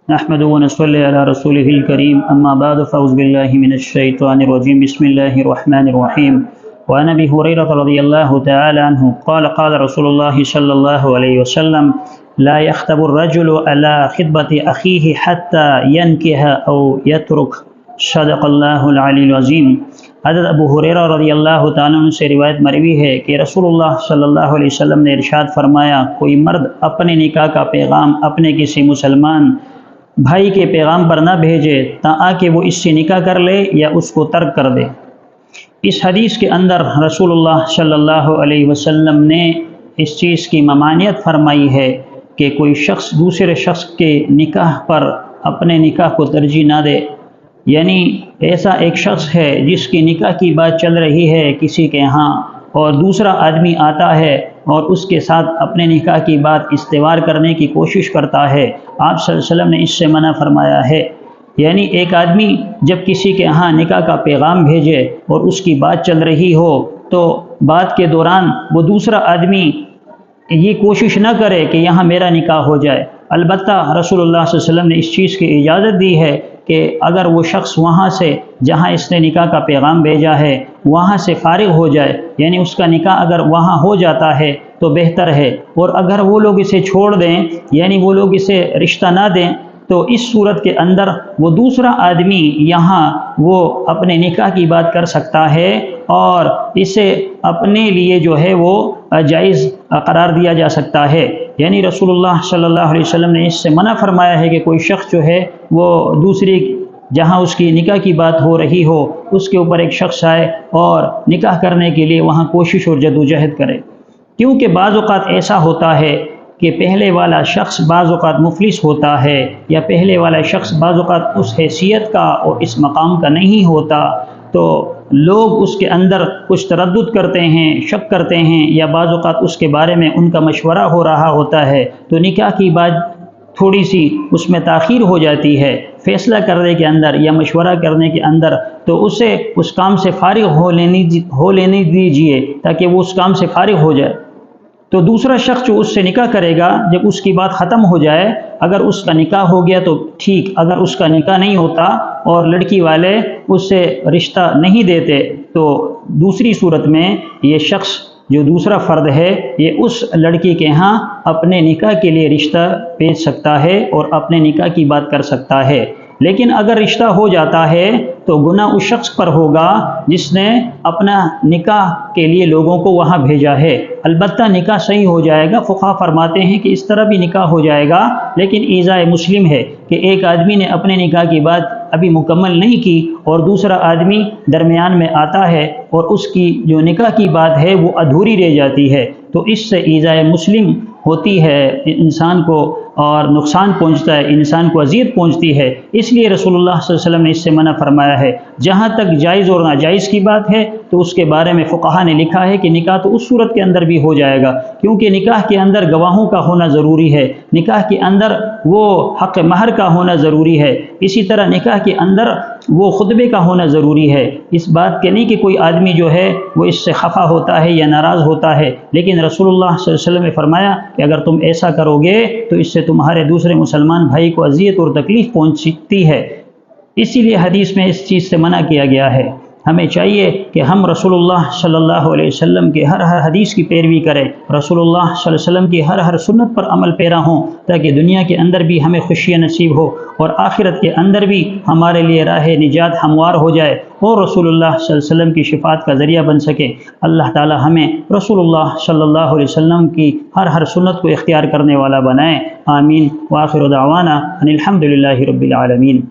نحمد ونصلي على رسوله الكريم اما بعد فاعوذ بالله من الشيطان الرجيم بسم الله الرحمن الرحيم وعن ابي هريرة رضي الله تعالى عنه قال رسول الله صلى الله عليه وسلم لا يخطب الرجل على خطبة اخيه حتى ينكح او يترك صدق اللہ العلی العظیم۔ حضرت ابو ہریرہ رضی اللہ تعالیٰ عنہ سے روایت مروی ہے کہ رسول اللہ صلی اللہ علیہ وسلم نے ارشاد فرمایا، کوئی مرد اپنے نکاح کا پیغام اپنے کسی مسلمان بھائی کے پیغام پر نہ بھیجے تاکہ وہ اس سے نکاح کر لے یا اس کو ترک کر دے۔ اس حدیث کے اندر رسول اللہ صلی اللہ علیہ وسلم نے اس چیز کی ممانعت فرمائی ہے کہ کوئی شخص دوسرے شخص کے نکاح پر اپنے نکاح کو ترجیح نہ دے، یعنی ایسا ایک شخص ہے جس کی نکاح کی بات چل رہی ہے کسی کے ہاں اور دوسرا آدمی آتا ہے اور اس کے ساتھ اپنے نکاح کی بات استوار کرنے کی کوشش کرتا ہے، آپ صلی اللہ علیہ وسلم نے اس سے منع فرمایا ہے۔ یعنی ایک آدمی جب کسی کے ہاں نکاح کا پیغام بھیجے اور اس کی بات چل رہی ہو تو بات کے دوران وہ دوسرا آدمی یہ کوشش نہ کرے کہ یہاں میرا نکاح ہو جائے۔ البتہ رسول اللہ صلی اللہ علیہ وسلم نے اس چیز کی اجازت دی ہے کہ اگر وہ شخص وہاں سے جہاں اس نے نکاح کا پیغام بھیجا ہے وہاں سے فارغ ہو جائے، یعنی اس کا نکاح اگر وہاں ہو جاتا ہے تو بہتر ہے، اور اگر وہ لوگ اسے چھوڑ دیں یعنی وہ لوگ اسے رشتہ نہ دیں تو اس صورت کے اندر وہ دوسرا آدمی یہاں وہ اپنے نکاح کی بات کر سکتا ہے اور اسے اپنے لیے جو ہے وہ جائز قرار دیا جا سکتا ہے۔ یعنی رسول اللہ صلی اللہ علیہ وسلم نے اس سے منع فرمایا ہے کہ کوئی شخص جو ہے وہ دوسری جہاں اس کی نکاح کی بات ہو رہی ہو اس کے اوپر ایک شخص آئے اور نکاح کرنے کے لیے وہاں کوشش اور جدوجہد کرے، کیونکہ بعض اوقات ایسا ہوتا ہے کہ پہلے والا شخص بعض اوقات مفلس ہوتا ہے یا پہلے والا شخص بعض اوقات اس حیثیت کا اور اس مقام کا نہیں ہوتا، تو لوگ اس کے اندر کچھ تردد کرتے ہیں، شک کرتے ہیں، یا بعض اوقات اس کے بارے میں ان کا مشورہ ہو رہا ہوتا ہے تو نکاح کی بات تھوڑی سی اس میں تاخیر ہو جاتی ہے فیصلہ کرنے کے اندر یا مشورہ کرنے کے اندر، تو اسے اس کام سے فارغ ہو لینے دیجیے تاکہ وہ اس کام سے فارغ ہو جائے۔ تو دوسرا شخص جو اس سے نکاح کرے گا جب اس کی بات ختم ہو جائے، اگر اس کا نکاح ہو گیا تو ٹھیک، اگر اس کا نکاح نہیں ہوتا اور لڑکی والے اس سے رشتہ نہیں دیتے تو دوسری صورت میں یہ شخص جو دوسرا فرد ہے یہ اس لڑکی کے ہاں اپنے نکاح کے لیے رشتہ بھیج سکتا ہے اور اپنے نکاح کی بات کر سکتا ہے۔ لیکن اگر رشتہ ہو جاتا ہے تو گناہ اس شخص پر ہوگا جس نے اپنا نکاح کے لیے لوگوں کو وہاں بھیجا ہے۔ البتہ نکاح صحیح ہو جائے گا، فقہا فرماتے ہیں کہ اس طرح بھی نکاح ہو جائے گا، لیکن ایذاء مسلم ہے کہ ایک آدمی نے اپنے نکاح کی بات ابھی مکمل نہیں کی اور دوسرا آدمی درمیان میں آتا ہے اور اس کی جو نکاح کی بات ہے وہ ادھوری رہ جاتی ہے، تو اس سے ایذاء مسلم ہوتی ہے انسان کو اور نقصان پہنچتا ہے، انسان کو اذیت پہنچتی ہے۔ اس لیے رسول اللہ صلی اللہ علیہ وسلم نے اس سے منع فرمایا ہے۔ جہاں تک جائز اور ناجائز کی بات ہے تو اس کے بارے میں فقہا نے لکھا ہے کہ نکاح تو اس صورت کے اندر بھی ہو جائے گا، کیونکہ نکاح کے اندر گواہوں کا ہونا ضروری ہے، نکاح کے اندر وہ حق مہر کا ہونا ضروری ہے، اسی طرح نکاح کے اندر وہ خطبے کا ہونا ضروری ہے۔ اس بات کے نہیں کہ کوئی آدمی جو ہے وہ اس سے خفا ہوتا ہے یا ناراض ہوتا ہے، لیکن رسول اللہ صلی اللہ علیہ وسلم نے فرمایا کہ اگر تم ایسا کرو گے تو اس سے تمہارے دوسرے مسلمان بھائی کو اذیت اور تکلیف پہنچ سکتی ہے، اسی لیے حدیث میں اس چیز سے منع کیا گیا ہے۔ ہمیں چاہیے کہ ہم رسول اللہ صلی اللہ علیہ وسلم کے ہر حدیث کی پیروی کریں، رسول اللہ صلی اللہ علیہ وسلم کی ہر سنت پر عمل پیرا ہوں، تاکہ دنیا کے اندر بھی ہمیں خوشیاں نصیب ہو اور آخرت کے اندر بھی ہمارے لیے راہ نجات ہموار ہو جائے اور رسول اللہ صلی اللہ علیہ وسلم کی شفاعت کا ذریعہ بن سکے۔ اللہ تعالی ہمیں رسول اللہ صلی اللہ علیہ وسلم کی ہر سنت کو اختیار کرنے والا بنائے، آمین۔ وآخر دعوانا ان الحمد للہ رب العالمین۔